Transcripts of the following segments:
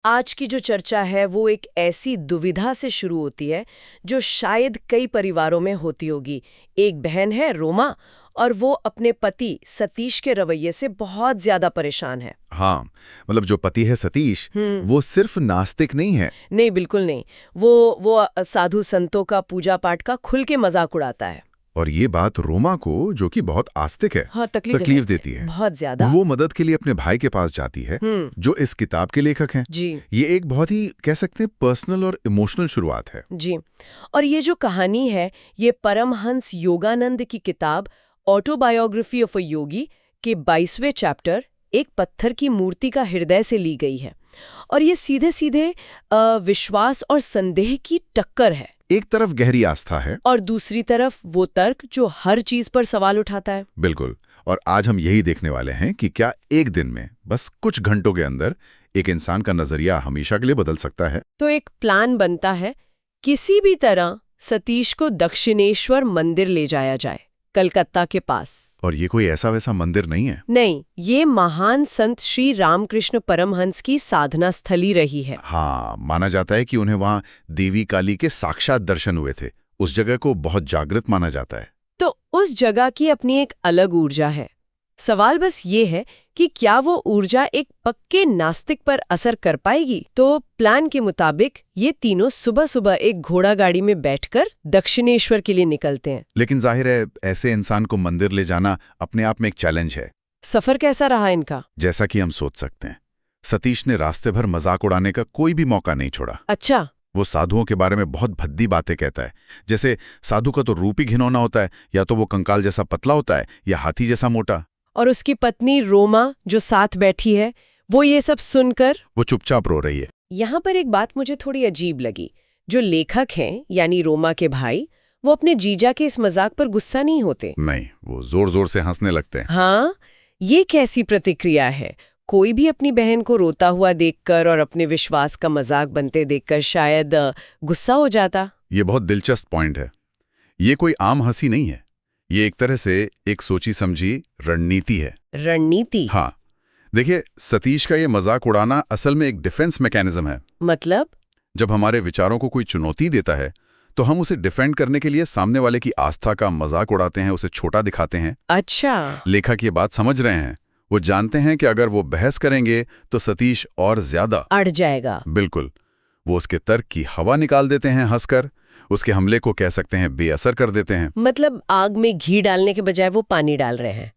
आज की जो चर्चा है वो एक ऐसी दुविधा से शुरू होती है जो शायद कई परिवारों में होती होगी। एक बहन है रोमा और वो अपने पति सतीश के रवैये से बहुत ज्यादा परेशान है। हाँ, मतलब जो पति है सतीश, वो सिर्फ नास्तिक नहीं है। नहीं, बिल्कुल नहीं। वो साधु संतों का पूजा पाठ का खुल के मजाक उड़ाता है। और ये बात रोमा को, जो कि बहुत आस्तिक है, हाँ, तकलीफ देती है। बहुत ज्यादा। वो मदद के लिए अपने भाई के पास जाती है, जो इस किताब के लेखक हैं। जी ये एक बहुत ही कह सकते हैं पर्सनल और इमोशनल शुरुआत है। जी। और ये जो कहानी है ये परमहंस योगानंद की किताब ऑटोबायोग्राफी ऑफ अ योगी के 22वें चैप्टर एक पत्थर की मूर्ति का हृदय से ली गई है। और ये सीधे सीधे विश्वास और संदेह की टक्कर है। एक तरफ गहरी आस्था है और दूसरी तरफ वो तर्क जो हर चीज पर सवाल उठाता है। बिल्कुल। और आज हम यही देखने वाले हैं कि क्या एक दिन में, बस कुछ घंटों के अंदर, एक इंसान का नजरिया हमेशा के लिए बदल सकता है। तो एक प्लान बनता है, किसी भी तरह सतीश को दक्षिणेश्वर मंदिर ले जाया जाए, कलकत्ता के पास। और ये कोई ऐसा वैसा मंदिर नहीं है। नहीं, ये महान संत श्री रामकृष्ण परमहंस की साधना स्थली रही है। हाँ, माना जाता है कि उन्हें वहां देवी काली के साक्षात दर्शन हुए थे। उस जगह को बहुत जागृत माना जाता है। तो उस जगह की अपनी एक अलग ऊर्जा है। सवाल बस ये है कि क्या वो ऊर्जा एक पक्के नास्तिक पर असर कर पाएगी। तो प्लान के मुताबिक ये तीनों सुबह सुबह एक घोड़ा गाड़ी में बैठकर दक्षिणेश्वर के लिए निकलते हैं। लेकिन जाहिर है, ऐसे इंसान को मंदिर ले जाना अपने आप में एक चैलेंज है। सफर कैसा रहा इनका? जैसा कि हम सोच सकते हैं, सतीश ने रास्ते भर मजाक उड़ाने का कोई भी मौका नहीं छोड़ा। अच्छा। वो साधुओं के बारे में बहुत भद्दी बातें कहता है, जैसे साधु का तो रूप ही घिनौना होता है, या तो वो कंकाल जैसा पतला होता है या हाथी जैसा मोटा। और उसकी पत्नी रोमा जो साथ बैठी है, वो ये सब सुनकर वो चुपचाप रो रही है। यहाँ पर एक बात मुझे थोड़ी अजीब लगी। जो लेखक हैं यानी रोमा के भाई, वो अपने जीजा के इस मजाक पर गुस्सा नहीं होते। नहीं, वो जोर जोर से हंसने लगते हैं। हाँ, ये कैसी प्रतिक्रिया है? कोई भी अपनी बहन को रोता हुआ देखकर और अपने विश्वास का मजाक बनते देखकर शायद गुस्सा हो जाता। ये बहुत दिलचस्प पॉइंट है। ये कोई आम हंसी नहीं है। ये एक तरह से एक सोची समझी रणनीति है। रणनीति? हाँ, देखिए, सतीश का ये मजाक उड़ाना असल में एक डिफेंस मैकेनिज्म है। मतलब? जब हमारे विचारों को कोई चुनौती देता है तो हम उसे डिफेंड करने के लिए सामने वाले की आस्था का मजाक उड़ाते हैं, उसे छोटा दिखाते हैं। अच्छा। लेखक ये बात समझ रहे हैं। वो जानते हैं कि अगर वो बहस करेंगे तो सतीश और ज्यादा अड़ जाएगा। बिल्कुल। वो उसके तर्क की हवा निकाल देते हैं हंसकर, उसके हमले को कह सकते हैं बेअसर कर देते हैं। मतलब आग में घी डालने के बजाय वो पानी डाल रहे हैं।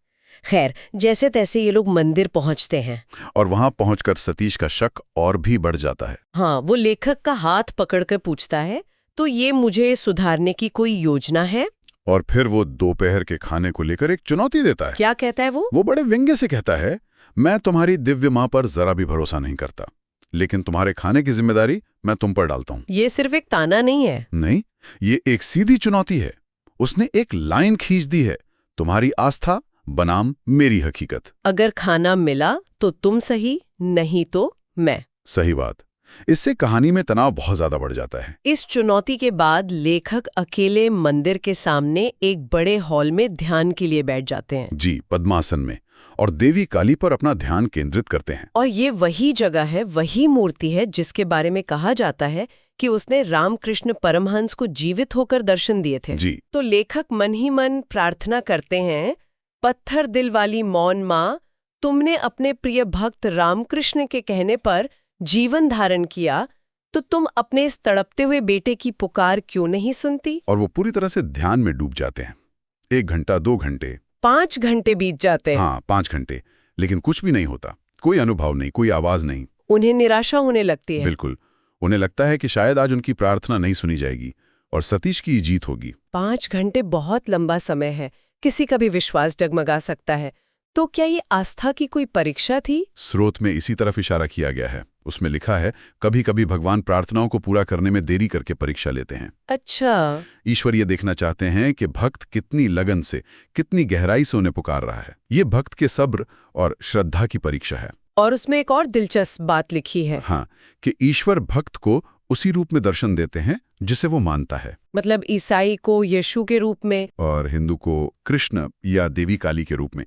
खैर, जैसे तैसे ये लोग मंदिर पहुंचते हैं। और वहां पहुंचकर सतीश का शक और भी बढ़ जाता है। हाँ, वो लेखक का हाथ पकड़कर पूछता है, तो ये मुझे सुधारने की कोई योजना है? और फिर वो दोपहर के खाने को लेकर एक चुनौती देता है। क्या कहता है वो? वो बड़े व्यंग्य से कहता है, मैं तुम्हारी दिव्य मां पर जरा भी भरोसा नहीं करता, लेकिन तुम्हारे खाने की जिम्मेदारी मैं तुम पर डालता हूं। ये सिर्फ एक ताना नहीं है। नहीं, ये एक सीधी चुनौती है। उसने एक लाइन खींच दी है, तुम्हारी आस्था बनाम मेरी हकीकत। अगर खाना मिला तो तुम सही, नहीं तो मैं। सही बात। इससे कहानी में तनाव बहुत ज्यादा बढ़ जाता है। इस चुनौती के बाद लेखक अकेले मंदिर के सामने एक बड़े हॉल में ध्यान के लिए बैठ जाते हैं। जी, पद्मासन में, और देवी काली पर अपना ध्यान केंद्रित करते हैं। और ये वही जगह है, वही मूर्ति है जिसके बारे में कहा जाता है कि उसने रामकृष्ण परमहंस को जीवित होकर दर्शन दिए थे। जी। तो लेखक मन ही मन प्रार्थना करते हैं, पत्थर दिल वाली मौन माँ, तुमने अपने प्रिय भक्त रामकृष्ण के कहने पर जीवन धारण किया, तो तुम अपने इस तड़पते हुए बेटे की पुकार क्यों नहीं सुनती? और वो पूरी तरह से ध्यान में डूब जाते हैं। 1 घंटा, 2 घंटे, 5 घंटे बीत जाते हैं। हाँ, 5 घंटे, लेकिन कुछ भी नहीं होता। कोई अनुभव नहीं, कोई आवाज नहीं। उन्हें निराशा होने लगती है। बिल्कुल। उन्हें लगता है कि शायद आज उनकी प्रार्थना नहीं सुनी जाएगी और सतीश की जीत होगी। 5 घंटे बहुत लंबा समय है, किसी का भी विश्वास डगमगा सकता है। तो क्या ये आस्था की कोई परीक्षा थी? स्रोत में इसी तरफ इशारा किया गया है। उसमें लिखा है, कभी कभी भगवान प्रार्थनाओं को पूरा करने में देरी करके परीक्षा लेते हैं। अच्छा। ईश्वर ये देखना चाहते हैं कि भक्त कितनी लगन से, कितनी गहराई से उन्हें पुकार रहा है। ये भक्त के सब्र और श्रद्धा की परीक्षा है। और उसमें एक और दिलचस्प बात लिखी है। हाँ, कि ईश्वर भक्त को उसी रूप में दर्शन देते हैं जिसे वो मानता है। मतलब ईसाई को यीशु के रूप में और हिंदू को कृष्ण या देवी काली के रूप में।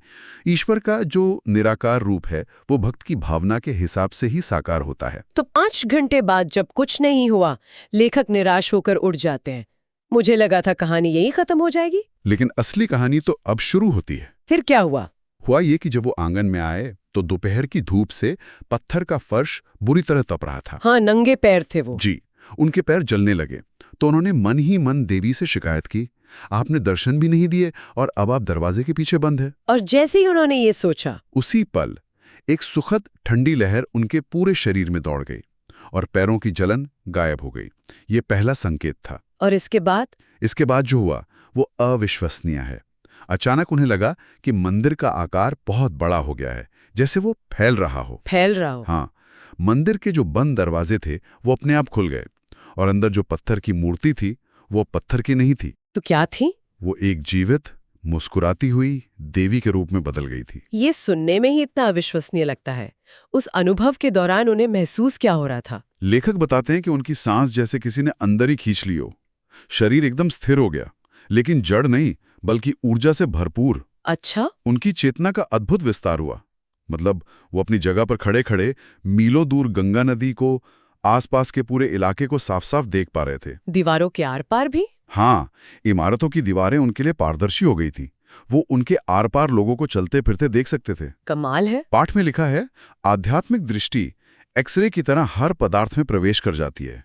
ईश्वर का जो निराकार रूप है वो भक्त की भावना के हिसाब से ही साकार होता है। तो 5 घंटे बाद जब कुछ नहीं हुआ, लेखक निराश होकर उठ जाते हैं। मुझे लगा था कहानी यही खत्म हो जाएगी। लेकिन असली कहानी तो अब शुरू होती है। फिर क्या हुआ? हुआ ये कि जब वो आंगन में आए तो दोपहर की धूप से पत्थर का फर्श बुरी तरह तप रहा था। हाँ, नंगे पैर थे वो। जी, उनके पैर जलने लगे। तो उन्होंने मन ही मन देवी से शिकायत की, आपने दर्शन भी नहीं दिए और अब आप दरवाजे के पीछे बंद है। और जैसे ही उन्होंने ये सोचा, उसी पल एक सुखद ठंडी लहर उनके पूरे शरीर में दौड़ गई और पैरों की जलन गायब हो गई। ये पहला संकेत था। और इसके बाद जो हुआ वो अविश्वसनीय है। अचानक उन्हें लगा कि मंदिर का आकार बहुत बड़ा हो गया है, जैसे वो फैल रहा हो। हाँ, मंदिर के जो बंद दरवाजे थे वो अपने आप खुल गए और अंदर जो पत्थर की मूर्ति थी वो पत्थर की नहीं थी। तो क्या थी? वो एक जीवित, मुस्कुराती हुई देवी के रूप में बदल गई थी। ये सुनने में ही इतना अविश्वसनीय लगता है। उस अनुभव के दौरान उन्हें महसूस क्या हो रहा था? लेखक बताते हैं कि उनकी सांस जैसे किसी ने अंदर ही खींच ली हो। शरीर एकदम स्थिर हो गया, लेकिन जड़ नहीं बल्कि ऊर्जा से भरपूर। अच्छा? उनकी चेतना का अद्भुत विस्तार हुआ। मतलब वो अपनी जगह पर खड़े खड़े मीलों दूर गंगा नदी को, आसपास के पूरे इलाके को साफ साफ देख पा रहे थे। दीवारों के आर पार भी? हाँ, इमारतों की दीवारें उनके लिए पारदर्शी हो गई थी। वो उनके आर पार लोगों को चलते फिरते देख सकते थे। कमाल है। पाठ में लिखा है, आध्यात्मिक दृष्टि एक्सरे की तरह हर पदार्थ में प्रवेश कर जाती है।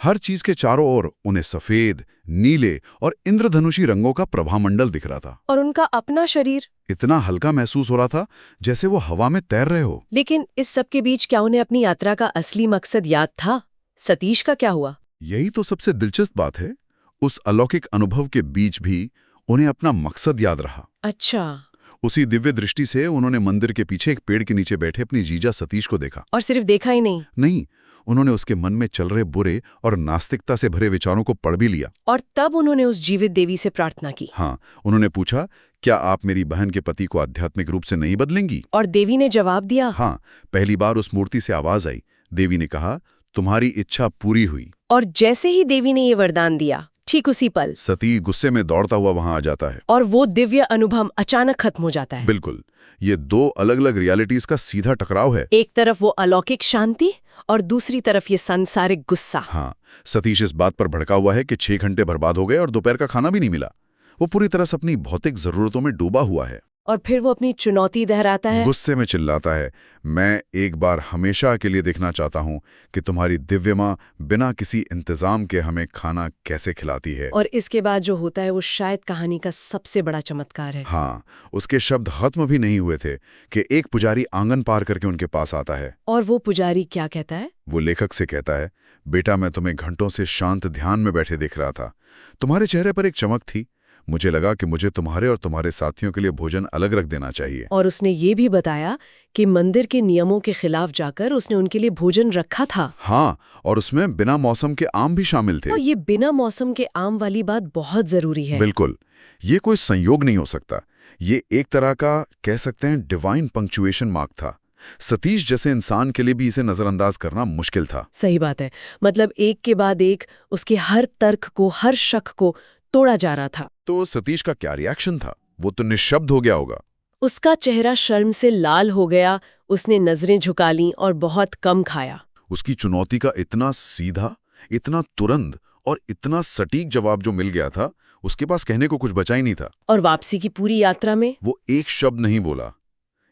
हर चीज के चारों ओर उन्हें सफेद, नीले और इंद्रधनुषी रंगों का प्रभामंडल दिख रहा था। और उनका अपना शरीर इतना हल्का महसूस हो रहा था जैसे वो हवा में तैर रहे हो। लेकिन इस सब के बीच क्या उन्हें अपनी यात्रा का असली मकसद याद था? सतीश का क्या हुआ? यही तो सबसे दिलचस्प बात है। उस अलौकिक अनुभव के बीच भी उन्हें अपना मकसद याद रहा। अच्छा। उसी दिव्य दृष्टि से उन्होंने मंदिर के पीछे एक पेड़ के नीचे बैठे अपनी जीजा सतीश को देखा। और सिर्फ देखा ही नहीं, उन्होंने उसके मन में चल रहे बुरे और नास्तिकता से भरे विचारों को पढ़ भी लिया। और तब उन्होंने उस जीवित देवी से प्रार्थना की। हाँ, उन्होंने पूछा, क्या आप मेरी बहन के पति को आध्यात्मिक रूप से नहीं बदलेंगी? और देवी ने जवाब दिया। हाँ, पहली बार उस मूर्ति से आवाज आई। देवी ने कहा, तुम्हारी इच्छा पूरी हुई। और जैसे ही देवी ने ये वरदान दिया, ठीक उसी पल सती गुस्से में दौड़ता हुआ वहां आ जाता है और वो दिव्य अनुभव अचानक खत्म हो जाता है। बिल्कुल, ये दो अलग अलग रियलिटीज का सीधा टकराव है। एक तरफ वो अलौकिक शांति और दूसरी तरफ ये सांसारिक गुस्सा। हाँ, सतीश इस बात पर भड़का हुआ है कि 6 घंटे बर्बाद हो गए और दोपहर का खाना भी नहीं मिला। वो पूरी तरह से अपनी भौतिक जरूरतों में डूबा हुआ है। और फिर वो अपनी चुनौती दोहराता है। गुस्से में चिल्लाता है, मैं एक बार हमेशा के लिए देखना चाहता हूँ कि तुम्हारी दिव्य माँ बिना किसी इंतजाम के हमें खाना कैसे खिलाती है। और इसके बाद जो होता है वो शायद कहानी का सबसे बड़ा चमत्कार है। हाँ, उसके शब्द खत्म भी नहीं हुए थे कि एक पुजारी आंगन पार करके उनके पास आता है। और वो पुजारी क्या कहता है? वो लेखक से कहता है, बेटा, मैं तुम्हें घंटों से शांत ध्यान में बैठे देख रहा था। तुम्हारे चेहरे पर एक चमक थी। मुझे लगा कि मुझे तुम्हारे और तुम्हारे साथियों के लिए भोजन अलग रख देना चाहिए। और उसने ये भी बताया कि मंदिर के नियमों के खिलाफ जाकर उसने उनके लिए भोजन रखा था। हाँ, और उसमें बिना मौसम के आम भी शामिल थे। और ये बिना मौसम के आम वाली बात बहुत जरूरी है। बिल्कुल, ये कोई संयोग नहीं हो सकता। ये एक तरह का, कह सकते हैं, डिवाइन पंक्चुएशन मार्क था। सतीश जैसे इंसान के लिए भी इसे नजरअंदाज करना मुश्किल था। सही बात है। मतलब एक के बाद एक उसके हर तर्क को, हर शक को तोड़ा जा रहा था। तो सतीश का क्या रिएक्शन था? वो तो निशब्द हो गया होगा। उसका चेहरा शर्म से लाल हो गया। उसने नजरें झुका लीं और बहुत कम खाया। उसकी चुनौती का इतना सीधा, इतना तुरंत और इतना सटीक जवाब जो मिल गया था, उसके पास कहने को कुछ बचा ही नहीं था। और वापसी की पूरी यात्रा में वो एक शब्द नहीं बोला।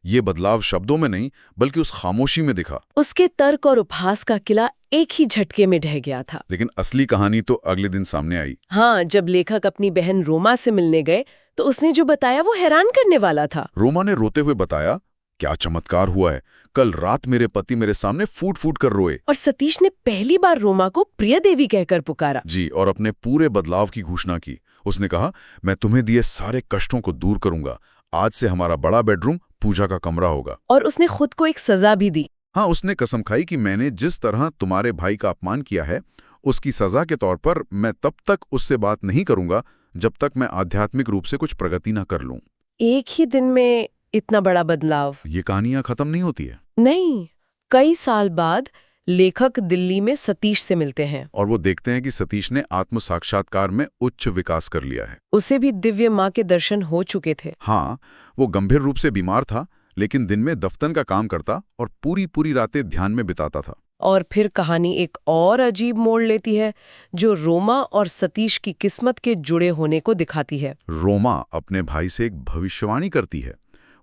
ये बदलाव शब्दों में नहीं बल्कि उस खामोशी में दिखा। उसके तर्क और उपहास का किला एक ही झटके में ढह गया था। लेकिन असली कहानी तो अगले दिन सामने आई। हाँ, जब लेखक अपनी बहन रोमा से मिलने गए तो उसने जो बताया वो हैरान करने वाला था। रोमा ने रोते हुए बताया, क्या चमत्कार हुआ है, कल रात मेरे पति मेरे सामने फूट फूट कर रोए। और सतीश ने पहली बार रोमा को प्रिय देवी कहकर पुकारा। जी, और अपने पूरे बदलाव की घोषणा की। उसने कहा, मैं तुम्हें दिए सारे कष्टों को दूर करूंगा। आज से हमारा बड़ा बेडरूम पूजा का कमरा होगा। और उसने खुद को एक सजा भी दी। हाँ, उसने कसम खाई कि मैंने जिस तरह तुम्हारे भाई का अपमान किया है, उसकी सजा के तौर पर मैं तब तक उससे बात नहीं करूंगा जब तक मैं आध्यात्मिक रूप से कुछ प्रगति ना कर लूं। एक ही दिन में इतना बड़ा बदलाव। ये कहानियां खत्म नहीं होती है। नहीं, कई साल बाद लेखक दिल्ली में सतीश से मिलते हैं और वो देखते हैं कि सतीश ने आत्म साक्षात्कार में उच्च विकास कर लिया है। उसे भी दिव्य माँ के दर्शन हो चुके थे। हाँ, वो गंभीर रूप से बीमार था, लेकिन दिन में दफ्तर का काम करता और पूरी रातें ध्यान में बिताता था। और फिर कहानी एक और अजीब मोड़ लेती है, जो रोमा और सतीश की किस्मत के जुड़े होने को दिखाती है। रोमा अपने भाई से एक भविष्यवाणी करती है।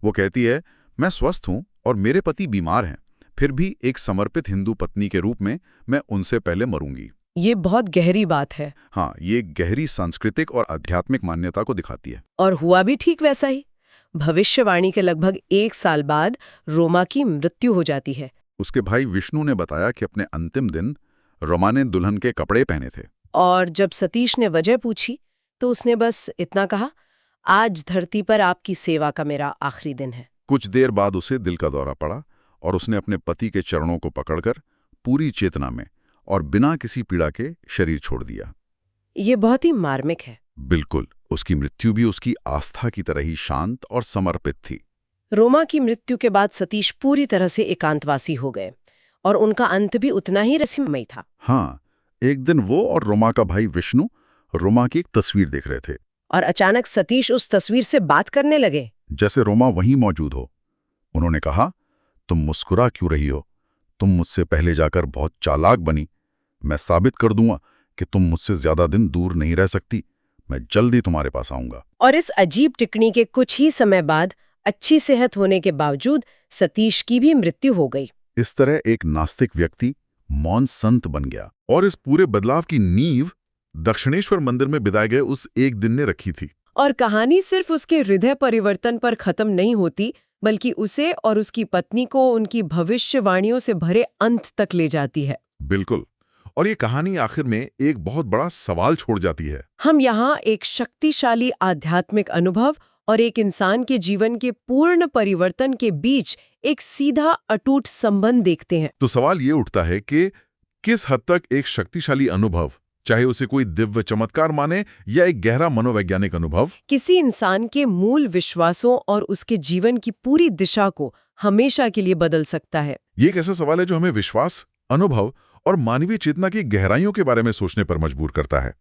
वो कहती है, मैं स्वस्थ हूँ और मेरे पति बीमार हैं, फिर भी एक समर्पित हिंदू पत्नी के रूप में मैं उनसे पहले मरूंगी। ये बहुत गहरी बात है। हाँ, ये गहरी सांस्कृतिक और आध्यात्मिक मान्यता को दिखाती है। और हुआ भी ठीक वैसा ही। भविष्यवाणी के लगभग 1 साल बाद रोमा की मृत्यु हो जाती है। उसके भाई विष्णु ने बताया कि अपने अंतिम दिन रोमा ने दुल्हन के कपड़े पहने थे। और जब सतीश ने वजह पूछी तो उसने बस इतना कहा, आज धरती पर आपकी सेवा का मेरा आखिरी दिन है। कुछ देर बाद उसे दिल का दौरा पड़ा और उसने अपने पति के चरणों को पकड़कर पूरी चेतना में और बिना किसी पीड़ा के शरीर छोड़ दिया। ये बहुत ही मार्मिक है। बिल्कुल, उसकी मृत्यु भी उसकी आस्था की तरह ही शांत और समर्पित थी। रोमा की मृत्यु के बाद सतीश पूरी तरह से एकांतवासी हो गए और उनका अंत भी उतना ही रहस्यमयी था। हाँ, एक दिन वो और रोमा का भाई विष्णु रोमा की एक तस्वीर देख रहे थे और अचानक सतीश उस तस्वीर से बात करने लगे, जैसे रोमा वहीं मौजूद हो। उन्होंने कहा, तुम मुस्कुरा क्यों रही हो? तुम मुझसे पहले जाकर बहुत चालाक बनी। मैं साबित कर दूंगा कि तुम मुझसे ज्यादा दिन दूर नहीं रह सकती। मैं जल्दी तुम्हारे पास आऊंगा। और इस अजीब टिप्पणी के कुछ ही समय बाद अच्छी सेहत होने के बावजूद सतीश की भी मृत्यु हो गई। इस तरह एक नास्तिक व्यक्ति मौन संत बन गया और इस पूरे बदलाव की नींव दक्षिणेश्वर मंदिर में बिताए गए उस एक दिन ने रखी थी। और कहानी सिर्फ उसके हृदय परिवर्तन पर खत्म नहीं होती, बल्कि उसे और उसकी पत्नी को उनकी भविष्यवाणियों से भरे अंत तक ले जाती है। बिल्कुल, और ये कहानी आखिर में एक बहुत बड़ा सवाल छोड़ जाती है। हम यहाँ एक शक्तिशाली आध्यात्मिक अनुभव और एक इंसान के जीवन के पूर्ण परिवर्तन के बीच एक सीधा अटूट संबंध देखते हैं। तो सवाल ये उठता है कि किस हद तक एक शक्तिशाली अनुभव, चाहे उसे कोई दिव्य चमत्कार माने या एक गहरा मनोवैज्ञानिक अनुभव, किसी इंसान के मूल विश्वासों और उसके जीवन की पूरी दिशा को हमेशा के लिए बदल सकता है। ये एक ऐसा सवाल है जो हमें विश्वास, अनुभव और मानवीय चेतना की गहराइयों के बारे में सोचने पर मजबूर करता है।